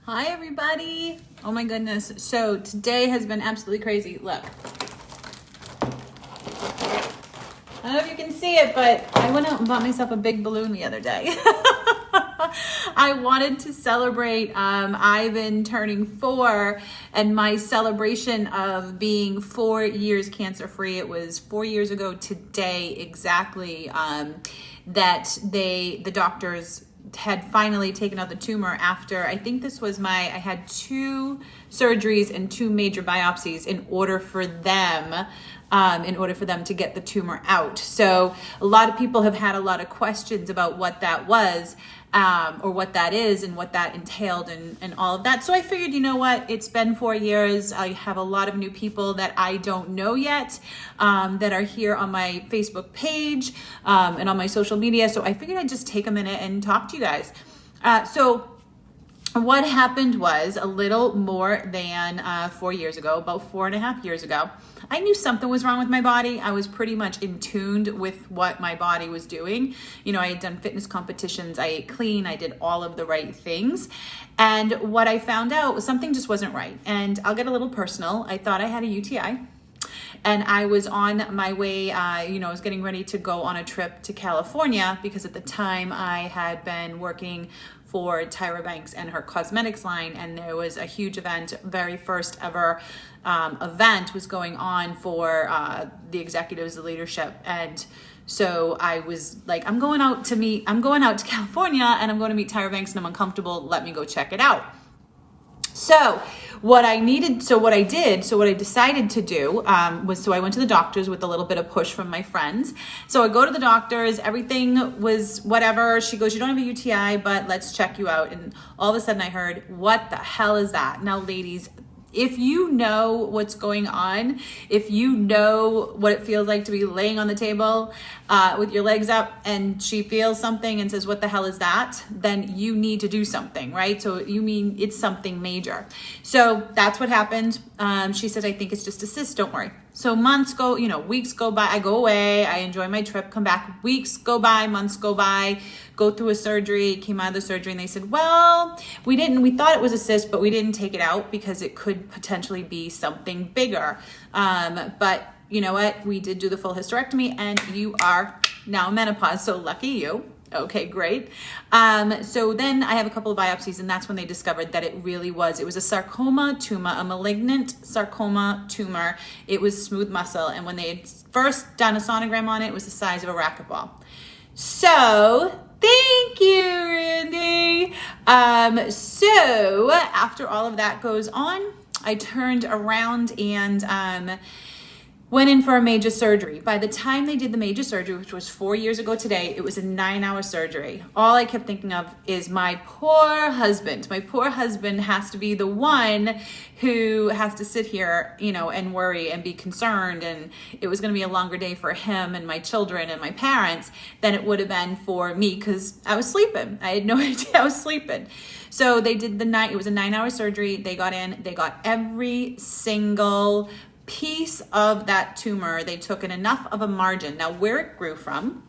Hi everybody. Oh my goodness. So today has been absolutely crazy. Look. I don't know if you can see it, but I went out and bought myself a big balloon the other day. I wanted to celebrate Ivan turning 4 and my celebration of being 4 years cancer-free. It was 4 years ago today exactly that the doctors had finally taken out the tumor after, I think this was I had 2 surgeries and 2 major biopsies in order for them to get the tumor out. So a lot of people have had a lot of questions about what that was, or what that is and what that entailed and all of that. So I figured, you know what, it's been 4 years. I have a lot of new people that I don't know yet, that are here on my Facebook page, and on my social media. So I figured I'd just take a minute and talk to you guys. So what happened was a little more than 4 years ago, about 4.5 years ago, I knew something was wrong with my body. I was pretty much in tuned with what my body was doing. You know, I had done fitness competitions, I ate clean, I did all of the right things. And what I found out was something just wasn't right. And I'll get a little personal. I thought I had a UTI. And I was on my way, I was getting ready to go on a trip to California because at the time I had been working for Tyra Banks and her cosmetics line, and there was a huge event, very first ever event was going on for the executives, the leadership. And so I was like, I'm going out to California and I'm going to meet Tyra Banks and I'm uncomfortable. Let me go check it out. So what I decided to do was, I went to the doctors with a little bit of push from my friends. So I go to the doctors, everything was whatever. She goes, you don't have a UTI, but let's check you out. And all of a sudden I heard, what the hell is that? Now, ladies, if you know what's going on, if you know what it feels like to be laying on the table with your legs up and she feels something and says, what the hell is that? Then you need to do something, right? So you mean it's something major. So that's what happened. She said, I think it's just a cyst, don't worry. So months go, weeks go by, I go away, I enjoy my trip, come back, weeks go by, months go by, go through a surgery, came out of the surgery and they said, well, we thought it was a cyst, but we didn't take it out because it could potentially be something bigger. But you know what? We did do the full hysterectomy and you are now menopause. So lucky you. Okay, great. So then I have a couple of biopsies and that's when they discovered that it was a sarcoma tumor, a malignant sarcoma tumor. It was smooth muscle. And when they had first done a sonogram on it, it was the size of a racquetball. So thank you, Randy. So after all of that goes on, I turned around and went in for a major surgery. By the time they did the major surgery, which was 4 years ago today, it was a 9-hour surgery. All I kept thinking of is my poor husband. My poor husband has to be the one who has to sit here, and worry and be concerned. And it was going to be a longer day for him and my children and my parents than it would have been for me because I was sleeping. I had no idea I was sleeping. So they did it was a 9-hour surgery. They got in, they got every single piece of that tumor. They took in enough of a margin. Now, where it grew from,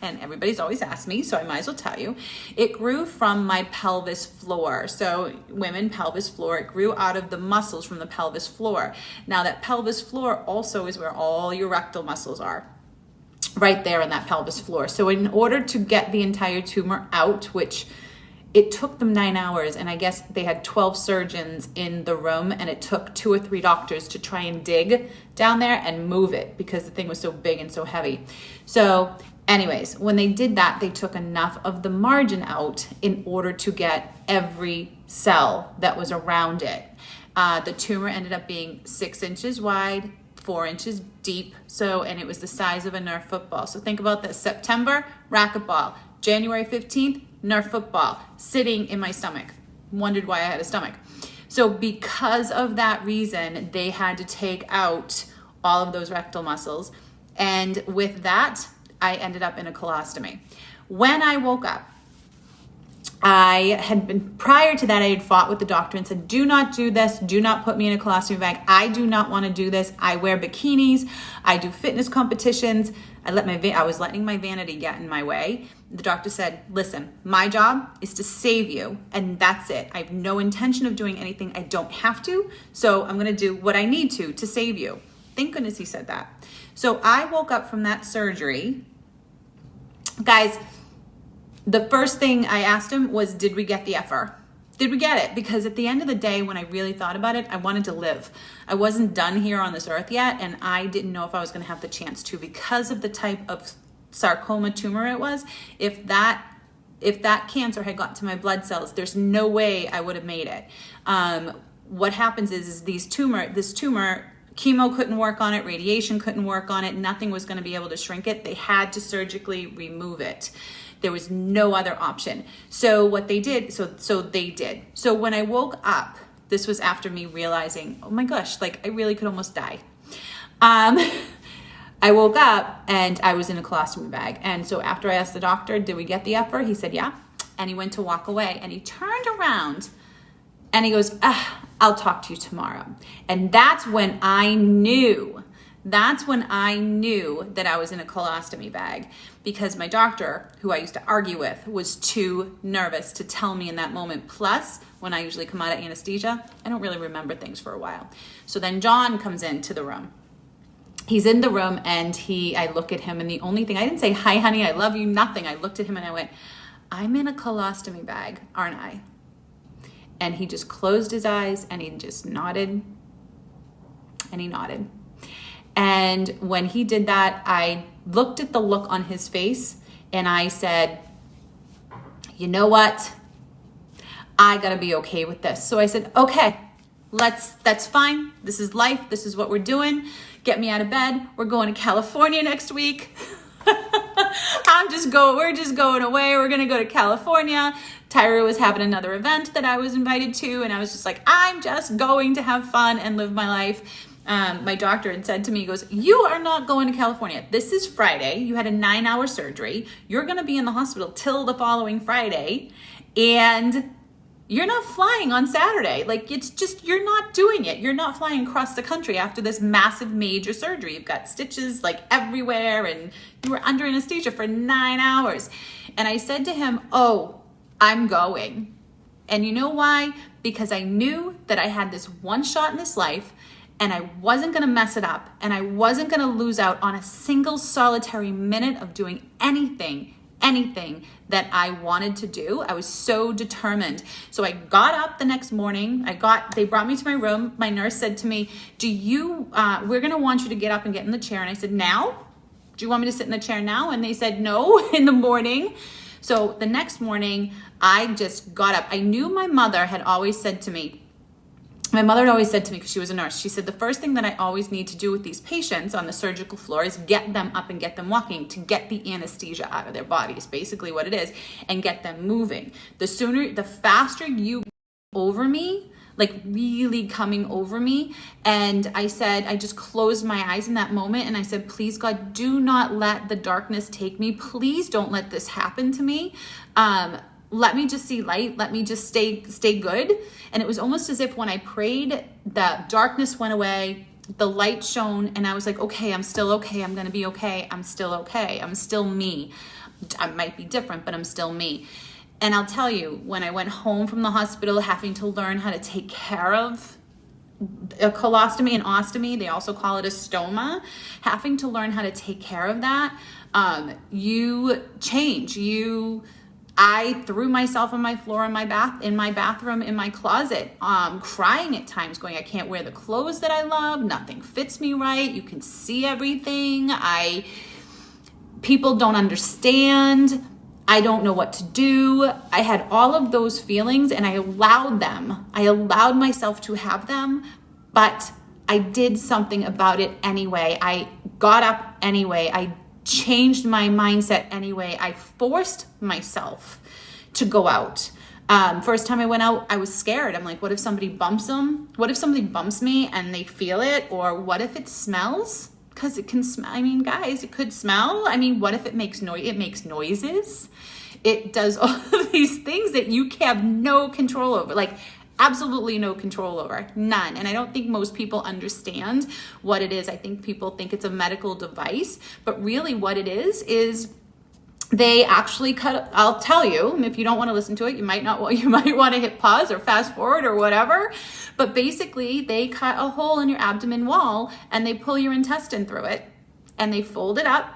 and everybody's always asked me, so I might as well tell you, it grew from my pelvis floor. So women, pelvis floor, it grew out of the muscles from the pelvis floor. Now that pelvis floor also is where all your rectal muscles are, right there in that pelvis floor. So in order to get the entire tumor out, which it took them 9 hours, and I guess they had 12 surgeons in the room, and it took 2 or 3 doctors to try and dig down there and move it because the thing was so big and so heavy. So anyways, when they did that, they took enough of the margin out in order to get every cell that was around it. The tumor ended up being 6 inches wide, 4 inches deep, and it was the size of a Nerf football. So think about this: September, racquetball; January 15th, Nerf football, sitting in my stomach. Wondered why I had a stomach. So because of that reason, they had to take out all of those rectal muscles. And with that, I ended up in a colostomy. When I woke up, I had been, prior to that, I had fought with the doctor and said, do not do this. Do not put me in a colostomy bag. I do not want to do this. I wear bikinis. I do fitness competitions. I was letting my vanity get in my way. The doctor said, listen, my job is to save you, and that's it. I have no intention of doing anything I don't have to. So I'm going to do what I need to save you. Thank goodness he said that. So I woke up from that surgery. Guys, the first thing I asked him was, did we get the FR? Did we get it? Because at the end of the day, when I really thought about it, I wanted to live. I wasn't done here on this earth yet, and I didn't know if I was going to have the chance to, because of the type of sarcoma tumor it was. If that cancer had gotten to my blood cells, there's no way I would have made it. What happens is this tumor, chemo couldn't work on it, radiation couldn't work on it, nothing was going to be able to shrink it. They had to surgically remove it. There was no other option. So what they did, so they did. So when I woke up, this was after me realizing, oh my gosh, like I really could almost die. I woke up and I was in a colostomy bag. And so after I asked the doctor, did we get the FR? He said, yeah. And he went to walk away, and he turned around and he goes, I'll talk to you tomorrow. And that's when I knew that I was in a colostomy bag, because my doctor, who I used to argue with, was too nervous to tell me in that moment. Plus, when I usually come out of anesthesia, I don't really remember things for a while. So then John comes into the room. He's in the room, and I look at him, and the only thing, I didn't say, hi honey, I love you, nothing. I looked at him and I went, I'm in a colostomy bag, aren't I? And he just closed his eyes and he just nodded, and he nodded. And when he did that, I looked at the look on his face and I said, you know what? I gotta be okay with this. So I said, okay, that's fine. This is life. This is what we're doing. Get me out of bed. We're going to California next week. We're just going away. We're gonna go to California. Tyra was having another event that I was invited to, and I was just like, I'm just going to have fun and live my life. My doctor had said to me, he goes, you are not going to California. This is Friday. You had a 9-hour surgery. You're going to be in the hospital till the following Friday, and you're not flying on Saturday. Like, it's just, you're not doing it. You're not flying across the country after this massive major surgery. You've got stitches like everywhere, and you were under anesthesia for 9 hours. And I said to him, oh, I'm going. And you know why? Because I knew that I had this one shot in this life, and I wasn't gonna mess it up, and I wasn't gonna lose out on a single solitary minute of doing anything that I wanted to do. I was so determined. So I got up the next morning. They brought me to my room. My nurse said to me, we're gonna want you to get up and get in the chair. And I said, now? Do you want me to sit in the chair now? And they said, no, in the morning. So the next morning, I just got up. I knew my mother had always said to me, because she was a nurse, she said, the first thing that I always need to do with these patients on the surgical floor is get them up and get them walking to get the anesthesia out of their bodies, basically what it is, and get them moving. The faster you over me, like really coming over me. And I said, I just closed my eyes in that moment and I said, please God, do not let the darkness take me. Please don't let this happen to me. Let me just see light. Let me just stay good. And it was almost as if when I prayed, the darkness went away, the light shone, and I was like, okay, I'm still okay. I'm going to be okay. I'm still okay. I'm still me. I might be different, but I'm still me. And I'll tell you, when I went home from the hospital, having to learn how to take care of a colostomy and ostomy, they also call it a stoma, having to learn how to take care of that, you change. I threw myself on my floor in my bathroom, in my closet, crying at times, going, I can't wear the clothes that I love. Nothing fits me right. You can see everything. People don't understand. I don't know what to do. I had all of those feelings and I allowed them. I allowed myself to have them, but I did something about it anyway. I got up anyway. I changed my mindset anyway. I forced myself to go out. First time I went out, I was scared. I'm like, what if somebody bumps them? What if somebody bumps me and they feel it? Or what if it smells? Because it can smell. I mean, guys, it could smell. I mean, what if it makes noise? It makes noises. It does all of these things that you have no control over, like absolutely no control over, none. And I don't think most people understand what it is. I think people think it's a medical device, but really what it is they actually cut, I'll tell you, if you don't want to listen to it, you might want to hit pause or fast forward or whatever. But basically they cut a hole in your abdomen wall and they pull your intestine through it and they fold it up.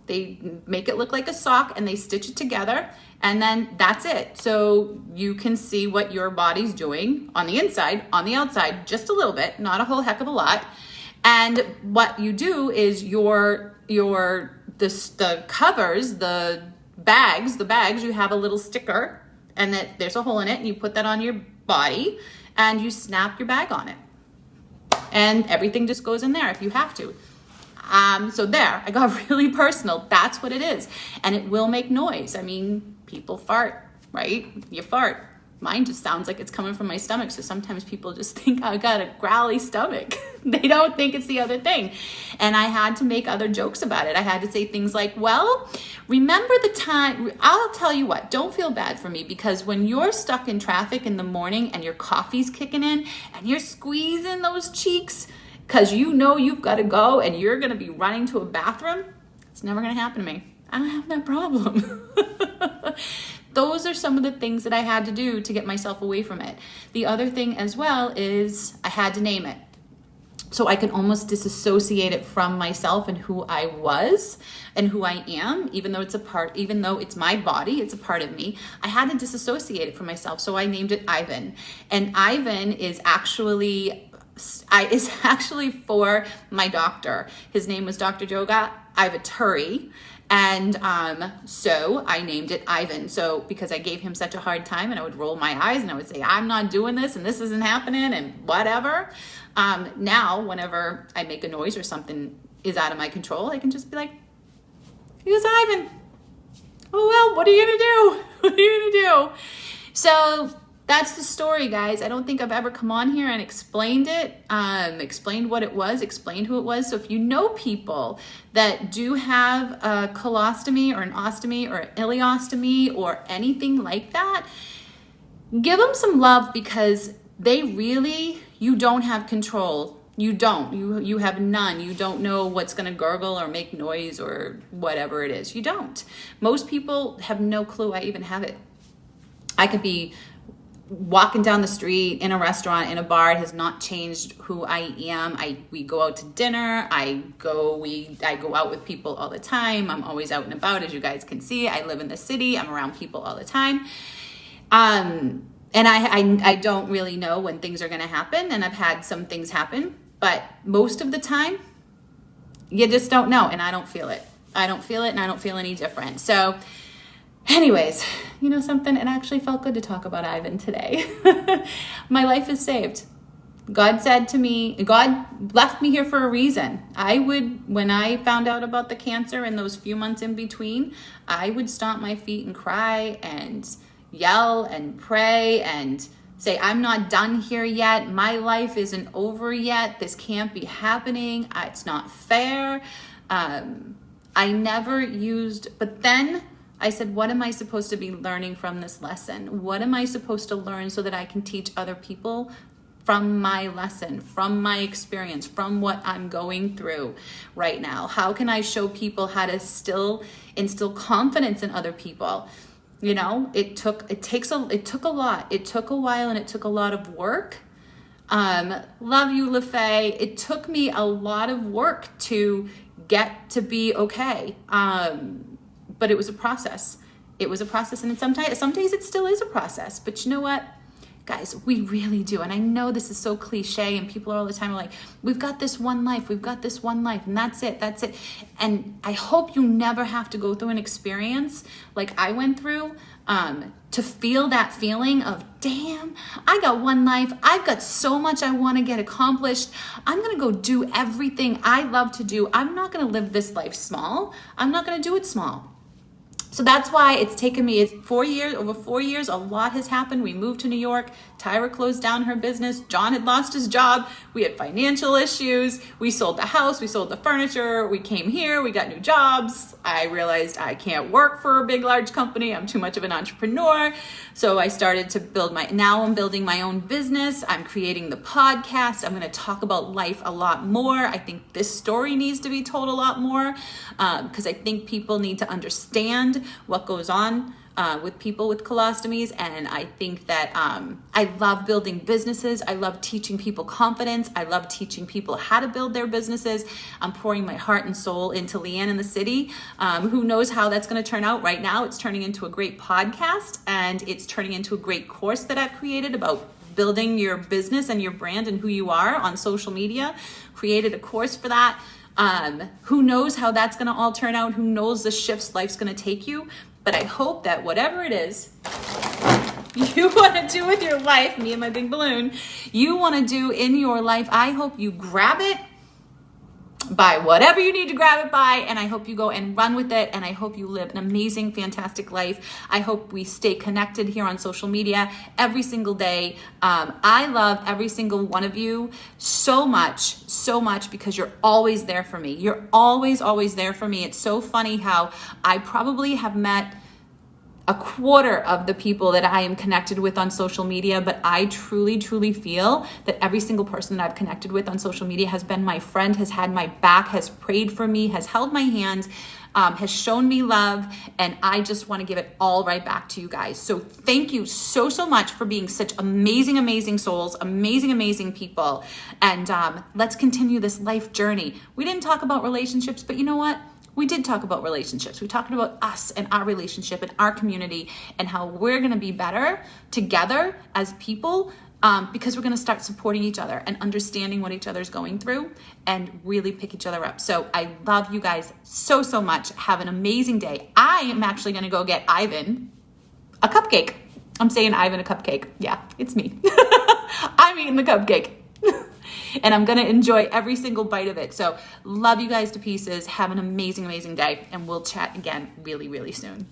They make it look like a sock and they stitch it together, and then that's it. So you can see what your body's doing on the inside, on the outside, just a little bit, not a whole heck of a lot. And what you do is the covers, the bags, you have a little sticker and that there's a hole in it, and you put that on your body and you snap your bag on it. And everything just goes in there if you have to. So there, I got really personal. That's what it is. And it will make noise. I mean, people fart, right? You fart. Mine just sounds like it's coming from my stomach. So sometimes people just think I got a growly stomach. They don't think it's the other thing. And I had to make other jokes about it. I had to say things like, well, remember the time, I'll tell you what, don't feel bad for me, because when you're stuck in traffic in the morning and your coffee's kicking in and you're squeezing those cheeks, because you know you've got to go and you're going to be running to a bathroom, it's never going to happen to me. I don't have that problem. Those are some of the things that I had to do to get myself away from it. The other thing as well is I had to name it. So I can almost disassociate it from myself and who I was and who I am, even though it's my body, it's a part of me. I had to disassociate it from myself. So I named it Ivan. And Ivan is actually for my doctor. His name was Dr. Joga Ivaturi. And so I named it Ivan. So because I gave him such a hard time and I would roll my eyes and I would say, I'm not doing this and this isn't happening and whatever. Now, whenever I make a noise or something is out of my control, I can just be like, here's Ivan. Oh, well, what are you going to do? What are you going to do? So that's the story, guys. I don't think I've ever come on here and explained it, explained what it was, explained who it was. So if you know people that do have a colostomy or an ostomy or an ileostomy or anything like that, give them some love, because you don't have control. You don't. You have none. You don't know what's going to gurgle or make noise or whatever it is. You don't. Most people have no clue I even have it. I could be walking down the street, in a restaurant, in a bar. It has not changed who I am. We go out to dinner. I go out with people all the time. I'm always out and about, as you guys can see. I live in the city. I'm around people all the time. And I don't really know when things are going to happen. And I've had some things happen, but most of the time, you just don't know. And I don't feel it. I don't feel it, and I don't feel any different. So anyways, you know something? It actually felt good to talk about Ivan today. My life is saved. God said to me, God left me here for a reason. When I found out about the cancer and those few months in between, I would stomp my feet and cry and yell and pray and say, I'm not done here yet. My life isn't over yet. This can't be happening. It's not fair. I never used, but then I said, what am I supposed to be learning from this lesson? What am I supposed to learn so that I can teach other people from my lesson, from my experience, from what I'm going through right now? How can I show people how to still instill confidence in other people? You know, it took a lot. It took a while and it took a lot of work. Love you, LaFay. It took me a lot of work to get to be okay. But it was a process. It was a process, and some days it still is a process. But you know what, guys, we really do. And I know this is so cliche, and people all the time are like, we've got this one life, and that's it. And I hope you never have to go through an experience like I went through to feel that feeling of, damn, I got one life. I've got so much I want to get accomplished. I'm going to go do everything I love to do. I'm not going to live this life small. I'm not going to do it small. So that's why it's taken me over 4 years. A lot has happened. We moved to New York. Tyra closed down her business. John had lost his job. We had financial issues. We sold the house. We sold the furniture. We came here. We got new jobs. I realized I can't work for a big, large company. I'm too much of an entrepreneur. So I started to now I'm building my own business. I'm creating the podcast. I'm going to talk about life a lot more. I think this story needs to be told a lot more because I think people need to understand what goes on with people with colostomies. And I think that I love building businesses. I love teaching people confidence. I love teaching people how to build their businesses. I'm pouring my heart and soul into Leanne in the City. Who knows how that's going to turn out? Right now, it's turning into a great podcast, and it's turning into a great course that I've created about building your business and your brand and who you are on social media. Created a course for that. Who knows how that's going to all turn out? Who knows the shifts life's going to take you? But I hope that whatever it is you want to do with your life, me and my big balloon, you want to do in your life, I hope you grab it by whatever you need to grab it by, and I hope you go and run with it, and I hope you live an amazing, fantastic life. I hope we stay connected here on social media every single day. I love every single one of you so much, because you're always there for me. You're always there for me. It's so funny how I probably have met a quarter of the people that I am connected with on social media, but I truly feel that every single person that I've connected with on social media has been my friend, has had my back, has prayed for me, has held my hand, has shown me love, and I just want to give it all right back to you guys. So thank you so much for being such amazing souls, amazing people, and let's continue this life journey. We didn't talk about relationships, but you know what? We did talk about relationships. We talked about us and our relationship and our community and how we're going to be better together as people because we're going to start supporting each other and understanding what each other's going through and really pick each other up. So I love you guys so much. Have an amazing day. I am actually going to go get Ivan a cupcake. I'm saying Ivan a cupcake. Yeah, it's me. I'm eating the cupcake. And I'm going to enjoy every single bite of it. So love you guys to pieces. Have an amazing day. And we'll chat again really soon.